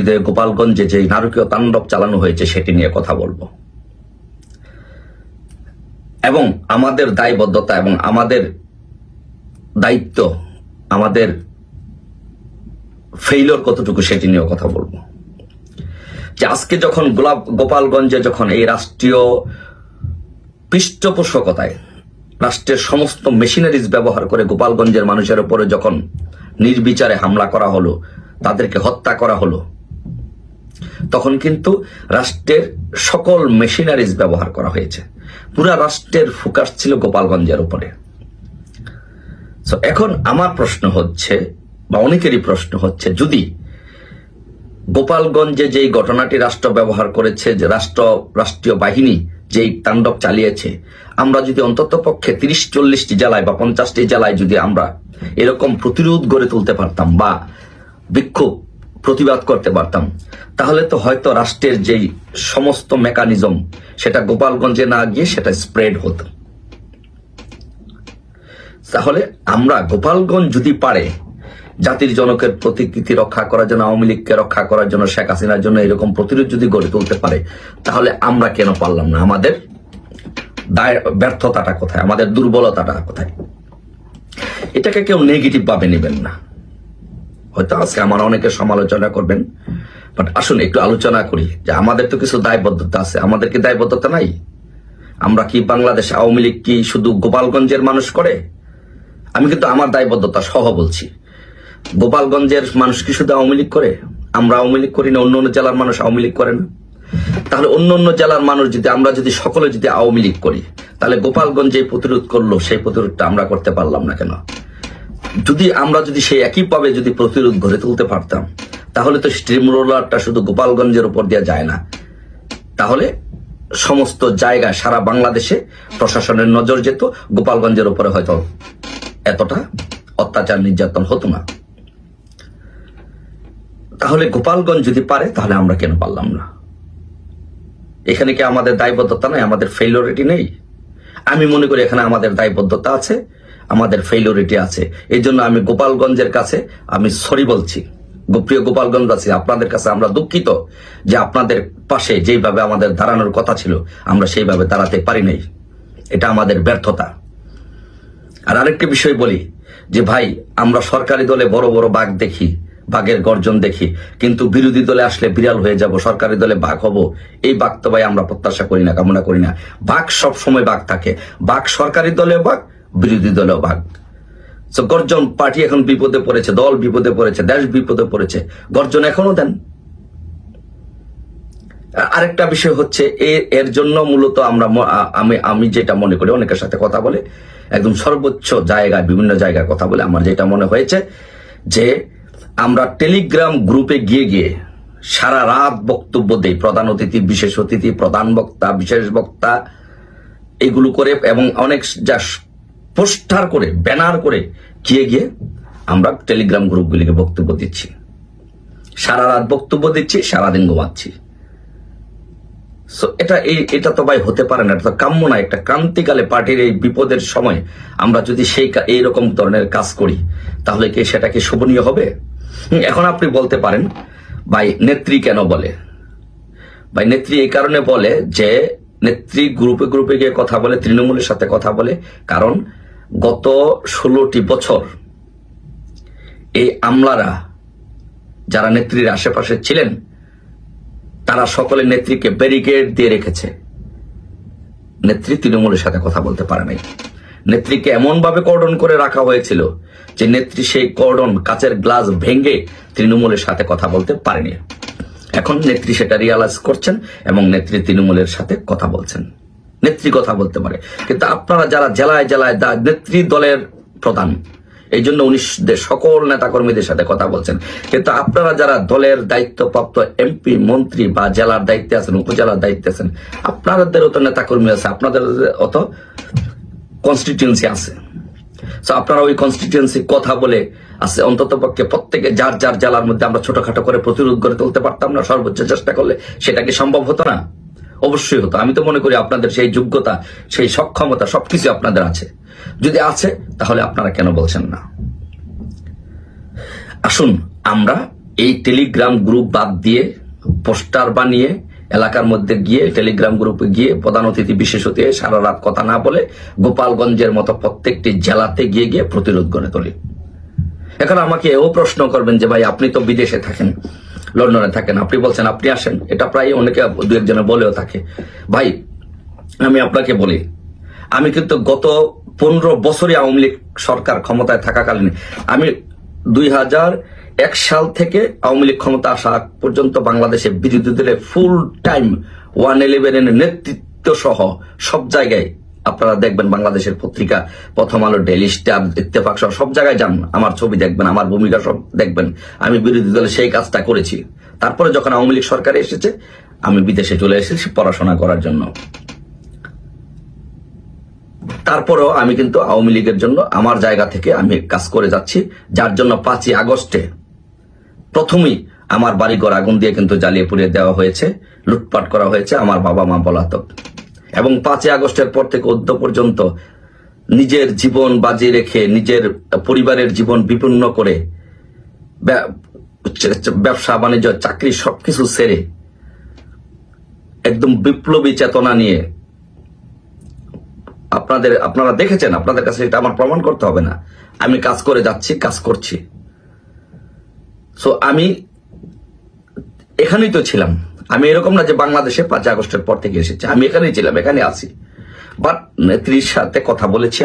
হৃদয়ে গোপালগঞ্জে যে নারকীয় তাণ্ডব চালানো হয়েছে সেটি নিয়ে কথা বলবো, এবং আমাদের দায়বদ্ধতা এবং আমাদের দায়িত্ব, আমাদের ফেইলিওর কতটুকু সেটি নিয়ে কথা বলবো। যে আজকে যখন গোপালগঞ্জে যখন এই রাষ্ট্রীয় পৃষ্ঠপোষকতায় রাষ্ট্রের সমস্ত মেশিনারিজ ব্যবহার করে গোপালগঞ্জের মানুষের উপরে যখন নির্বিচারে হামলা করা হলো, তাদেরকে হত্যা করা হলো, তখন কিন্তু রাষ্ট্রের সকল মেশিনারিজ ব্যবহার করা হয়েছে। পুরা রাষ্ট্রের ফোকাস ছিল গোপালগঞ্জের উপরে। এখন আমার প্রশ্ন হচ্ছে, বা অনেকেরই প্রশ্ন হচ্ছে, যদি গোপালগঞ্জে যেই ঘটনাটি রাষ্ট্র ব্যবহার করেছে, যে রাষ্ট্রীয় বাহিনী যেই তাণ্ডব চালিয়েছে, আমরা যদি অন্তত পক্ষে 30-40টি জেলায় বা 50টি জেলায় যদি আমরা এরকম প্রতিরোধ গড়ে তুলতে পারতাম বা বিক্ষোভ প্রতিবাদ করতে পারতাম, তাহলে তো হয়তো রাষ্ট্রের যেই সমস্ত মেকানিজম সেটা গোপালগঞ্জে না গিয়ে সেটা স্প্রেড হতো। তাহলে আমরা গোপালগঞ্জ যদি পারে জাতির জনকের প্রতিকৃতি রক্ষা করার জন্য, আওয়ামী লীগকে রক্ষা করার জন্য, শেখ হাসিনার জন্য এরকম প্রতিরোধ যদি গড়ে তুলতে পারে, তাহলে আমরা কেন পারলাম না? আমাদের ব্যর্থতাটা কোথায়? আমাদের দুর্বলতাটা কোথায়? এটাকে কেউ নেগেটিভ ভাবে নেবেন না। হয়তো আজকে আমার অনেকে সমালোচনা করবেন, বাট আসুন একটু আলোচনা করি যে আমাদের তো কিছু দায়বদ্ধতা আছে। আমাদের কি দায়বদ্ধতা নাই? আমরা কি বাংলাদেশ আওয়ামী লীগ কি শুধু গোপালগঞ্জের মানুষ করে? আমি কিন্তু আমার দায়বদ্ধতা সহ বলছি। গোপালগঞ্জের মানুষ কি শুধু আওয়ামী লীগ করে? আমরা আওয়ামী লীগ করি না? অন্য অন্য জেলার মানুষ আওয়ামী লীগ করে না? তাহলে অন্য অন্য জেলার মানুষ যদি, আমরা যদি সকলে যদি আওয়ামী লীগ করি, তাহলে গোপালগঞ্জে প্রতিরোধ করলো, সেই প্রতিরোধটা আমরা করতে পারলাম না কেন? যদি আমরা যদি সেই একইভাবে যদি প্রতিরোধ গড়ে তুলতে পারতাম, তাহলে তো স্ট্রিম রোলারটা শুধু গোপালগঞ্জের উপর দিয়ে যায় না, তাহলে সমস্ত জায়গায় সারা বাংলাদেশে প্রশাসনের নজর যেত, গোপালগঞ্জের উপরে হয়তো এতটা অত্যাচার নির্যাতন হতো না। তাহলে গোপালগঞ্জ যদি পারে, তাহলে আমরা কেন পারলাম না? এখানে কি আমাদের দায়বদ্ধতা নাই? আমাদের ফেইলিওরিটি নেই? আমি মনে করি এখানে আমাদের দায়বদ্ধতা আছে, আমাদের ফেইলিওরিটি আছে। এই জন্য আমি গোপালগঞ্জের কাছে আমি সরি বলছি। প্রিয় গোপালগঞ্জ আছে, আপনাদের কাছে আমরা দুঃখিত যে আপনাদের পাশে যেইভাবে আমাদের দাঁড়ানোর কথা ছিল, আমরা সেইভাবে দাঁড়াতে পারি নাই। এটা আমাদের ব্যর্থতা। আর আরেকটা বিষয় বলি যে ভাই, আমরা সরকারি দলে বড় বড় বাঘ দেখি, বাঘের গর্জন দেখি, কিন্তু বিরোধী দলে আসলে বিড়াল হয়ে যাব, সরকারি দলে বাঘ হব, এই বাঘ তো ভাই আমরা প্রত্যাশা করি না, কামনা করি না। বাঘ সব সময় বাঘ থাকে, বাঘ সরকারি দলেও বাঘ, বিরোধী দলেও বাঘ। গর্জন, পার্টি এখন বিপদে পড়েছে, দল বিপদে পড়েছে, দেশ বিপদে পড়েছে, গর্জন এখনো দেন। আরেকটা বিষয় হচ্ছে এর জন্য মূলত আমি যেটা মনে করি, অনেকের সাথে কথা বলে একদম সর্বোচ্চ জায়গায়, বিভিন্ন জায়গায় কথা বলে আমার যেটা মনে হয়েছে যে আমরা টেলিগ্রাম গ্রুপে গিয়ে গিয়ে সারা রাত বক্তব্য দেই, প্রধান অতিথি, বিশেষ অতিথি, প্রধান বক্তা, বিশেষ বক্তা, এগুলো করে এবং অনেক যা পোস্টার করে, ব্যানার করে গিয়ে গিয়ে আমরা টেলিগ্রাম গ্রুপগুলিকে বক্তব্য দিচ্ছি, সারা রাত বক্তব্য দিচ্ছি, সারাদিন ঘুমাচ্ছি। এটা তো ভাই হতে পারে না, এটা তো কাম্য না। একটা ক্রান্তিকালে পার্টির এই বিপদের সময় আমরা যদি এইরকম ধরনের কাজ করি, তাহলে কি সেটা কি শোভনীয় হবে? এখন আপনি বলতে পারেন ভাই নেত্রী কেন বলে? ভাই নেত্রী এই কারণে বলে যে নেত্রী গ্রুপে গ্রুপে গিয়ে কথা বলে, তৃণমূলের সাথে কথা বলে, কারণ গত 16টি বছর এই আমলারা যারা নেত্রীর আশেপাশে ছিলেন, তারা সকলে নেত্রীকে ব্যারিকেড দিয়ে রেখেছে। নেত্রী তৃণমূলের সাথে কথা বলতে পারে নাই। নেত্রীকে এমন ভাবে কর্ডন করে রাখা হয়েছিল যে নেত্রী সেই কর্ডন, কাচের গ্লাস ভেঙে তৃণমূলের সাথে কথা বলতে পারেনি। এখন নেত্রী সেটা রিয়ালাইজ করছেন এবং নেত্রী তৃণমূলের সাথে কথা বলছেন। নেত্রী কথা বলতে পারে, কিন্তু আপনারা যারা জেলায় জেলায় নেত্রী দলের প্রধান, এই জন্য উনি সকল নেতাকর্মীদের সাথে কথা বলছেন, কিন্তু আপনারা যারা দলের দায়িত্বপ্রাপ্ত এমপি, মন্ত্রী বা জেলার দায়িত্বে আছেন, উপজেলার দায়িত্বে আছেন, আপনাদেরও তো নেতাকর্মী আছে, আপনাদের অত কনস্টিটিউয়েন্সি আছে। আপনারা ওই কনস্টিটিউয়েন্সি কথা বলে আছে, অন্তত পক্ষে প্রত্যেকে যার যার জেলার মধ্যে আমরা ছোটখাটো করে প্রতিরোধ গড়ে তুলতে পারতাম না? সর্বোচ্চ চেষ্টা করলে সেটা কি সম্ভব হতো না? অবশ্যই হতো। আমি তো মনে করি আপনাদের সেই যোগ্যতা, সেই সক্ষমতা সবকিছু আপনাদের আছে। যদি আছে, তাহলে আপনারা কেন বলছেন না? আসুন আমরা এই টেলিগ্রাম গ্রুপ বাদ দিয়ে পোস্টার বানিয়ে এলাকার মধ্যে গিয়ে টেলিগ্রাম গ্রুপে গিয়ে প্রধান অতিথি বিশেষ অতিথি সারা রাত কথা না বলে গোপালগঞ্জের মতো প্রত্যেকটি জেলাতে গিয়ে গিয়ে প্রতিরোধ গড়ে তোলে। এখন আমাকে এও প্রশ্ন করবেন যে ভাই আপনি তো বিদেশে থাকেন, লন্ডনে থাকেন, আপনি বলছেন আপনি আসেন, এটা প্রায় অনেকে দু একজনে বলেও থাকে। ভাই আমি আপনাকে বলি, আমি কিন্তু গত 15 বছরই আওয়ামী লীগ সরকার ক্ষমতায় থাকাকালীন আমি 2001 সাল থেকে আওয়ামী লীগ ক্ষমতা আসা পর্যন্ত বাংলাদেশে বিরোধী দলের ফুল টাইম 111 এর নেতৃত্ব সহ সব জায়গায় আপনারা দেখবেন, বাংলাদেশের পত্রিকা প্রথম আলো, ডেইলি স্টার, ইত্তেফাক সহ সব জায়গায় যান, আমার ছবি দেখবেন, আমার ভূমিকা সব দেখবেন। আমি বিরোধী দলে সেই কাজটা করেছি। তারপরে যখন আওয়ামী লীগ সরকারে এসেছে আমি বিদেশে চলে এসেছি পড়াশোনা করার জন্য। তারপরেও আমি কিন্তু আওয়ামী লীগের জন্য আমার জায়গা থেকে আমি কাজ করে যাচ্ছি, যার জন্য 5ই আগস্টে প্রথমেই আমার বাড়িঘর আগুন দিয়ে কিন্তু জ্বালিয়ে পুড়িয়ে দেওয়া হয়েছে, লুটপাট করা হয়েছে, আমার বাবা মা পলাতক। এবং 5ই আগস্টের পর থেকে অদ্য পর্যন্ত নিজের জীবন বাজি রেখে নিজের পরিবারের জীবন বিপন্ন করে ব্যবসা বাণিজ্য চাকরি সবকিছু ছেড়ে একদম বিপ্লবী চেতনা নিয়ে আপনারা দেখেছেন, আপনাদের কাছে এটা আমার প্রমাণ করতে হবে না, আমি কাজ করে যাচ্ছি, কাজ করছি। সো আমি এখানেই তো ছিলাম, আমি এরকম না যে বাংলাদেশে 5ই আগস্টের পর থেকে এসেছি, আমি এখানেই ছিলাম, এখানে আছি। বাট নেত্রীর সাথে কথা বলেছি,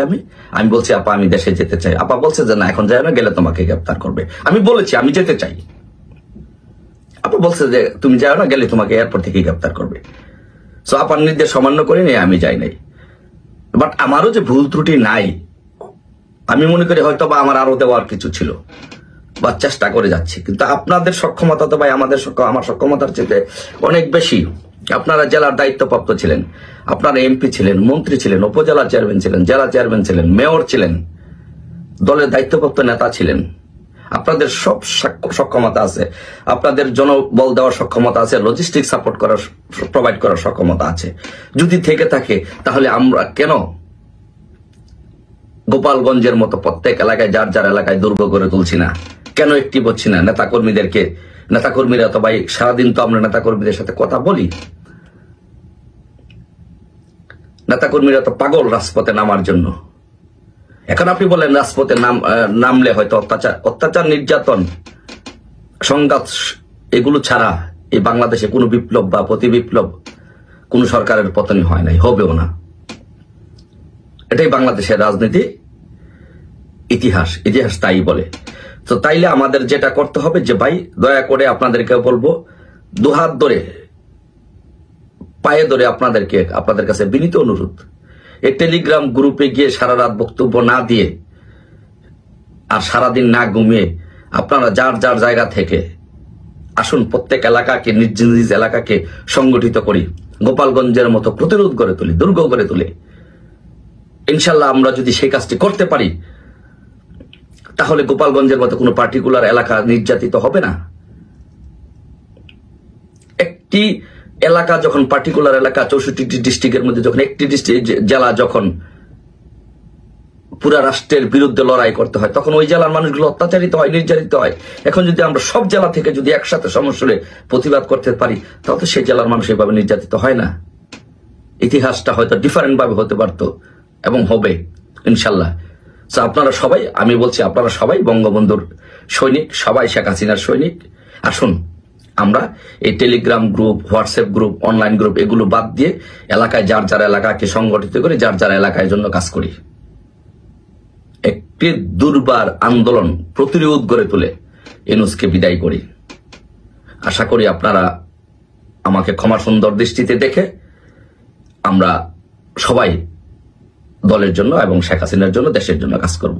আমি বলছি আপা আমি দেশে যেতে চাই। আপা বলছে যে না এখন যায় না, গেলে তোমাকে গ্রেফতার করবে। আমি বলেছি আমি যেতে চাই, আপা বলছে যে তুমি যাও না, গেলে তোমাকে এয়ারপোর্ট থেকে গ্রেফতার করবে। সো আপার নির্দেশ অমান্য করে নিয়ে আমি যাই নাই। বাট আমারও যে ভুল ত্রুটি নাই, আমি মনে করি হয়তো বা আমার আরো দেওয়ার কিছু ছিল বা চেষ্টা করে যাচ্ছি। কিন্তু আপনাদের সক্ষমতা তো ভাই আমার সক্ষমতার চেয়ে অনেক বেশি। আপনারা জেলার দায়িত্বপ্রাপ্ত ছিলেন, আপনারা এমপি ছিলেন, মন্ত্রী ছিলেন, উপজেলা চেয়ারম্যান ছিলেন, জেলা চেয়ারম্যান ছিলেন, মেয়র ছিলেন, দলের দায়িত্বপ্রাপ্ত নেতা ছিলেন। আপনাদের সব সক্ষমতা আছে, আপনাদের জনবল দেওয়ার সক্ষমতা আছে, লজিস্টিক সাপোর্ট করার প্রোভাইড করার সক্ষমতা আছে। যদি থেকে থাকে তাহলে আমরা কেন গোপালগঞ্জের মতো প্রত্যেক এলাকায় যার যার এলাকায় দুর্গ করে তুলছি না? কেন একটি বলছি না নেতাকর্মীরা তো ভাই সারাদিন তো আমরা নেতাকর্মীদের সাথে কথা বলি, নেতাকর্মীরা তো পাগল রাজপথে নামার জন্য। এখন আপনি বলেন রাজপথে নামলে হয়তো অত্যাচার, নির্যাতন, সংঘাত এগুলো ছাড়া এই বাংলাদেশে কোনো বিপ্লব বা প্রতি বিপ্লব কোন সরকারের পতনই হয় নাই, হবেও না। এটাই বাংলাদেশের রাজনীতি, ইতিহাস তাই বলে। তো তাইলে আমাদের যেটা করতে হবে যে ভাই দয়া করে আপনাদেরকে বলবো, দুহাত ধরে পায়ে ধরে আপনাদের কাছে বিনীত অনুরোধ, এই টেলিগ্রাম গ্রুপে গিয়ে সারা রাত বক্তব্য না দিয়ে আর সারাদিন না ঘুমিয়ে আপনারা যার যার জায়গা থেকে আসুন, প্রত্যেক এলাকাকে নিজ এলাকাকে সংগঠিত করি, গোপালগঞ্জের মতো প্রতিরোধ গড়ে তুলি, দুর্গ গড়ে তুলি। ইনশাল্লাহ আমরা যদি সেই কাজটি করতে পারি তাহলে গোপালগঞ্জের মতো কোনো পার্টিকুলার এলাকা নির্যাতিত হবে না। একটি এলাকা যখন পার্টিকুলার এলাকা 64টি ডিস্ট্রিক্টের মধ্যে যখন একটি জেলা যখন পুরা রাষ্ট্রের বিরুদ্ধে লড়াই করতে হয় তখন ওই জেলার মানুষগুলো অত্যাচারিত হয়, নির্যাতিত হয়। এখন যদি আমরা সব জেলা থেকে যদি একসাথে সমস্যারে প্রতিবাদ করতে পারি তাহলে সেই জেলার মানুষ এইভাবে নির্যাতিত হয় না। ইতিহাসটা হয়তো ডিফারেন্ট ভাবে হতে পারতো এবং হবে ইনশাল্লাহ। আপনারা সবাই, আমি বলছি আপনারা সবাই বঙ্গবন্ধুর সৈনিক, সবাই শেখ হাসিনার সৈনিক। আসুন আমরা এই Telegram group, WhatsApp group, online group এগুলো বাদ দিয়ে এলাকায় যার যার এলাকাকে সংগঠিত করে যার যার এলাকায় জন্য কাজ করি, একটি দুর্বার আন্দোলন প্রতিরোধ গড়ে তুলে ইউনূসকে বিদায় করি। আশা করি আপনারা আমাকে ক্ষমা সুন্দর দৃষ্টিতে দেখে আমরা সবাই দলের জন্য এবং শেখ হাসিনার জন্য, দেশের জন্য কাজ করব।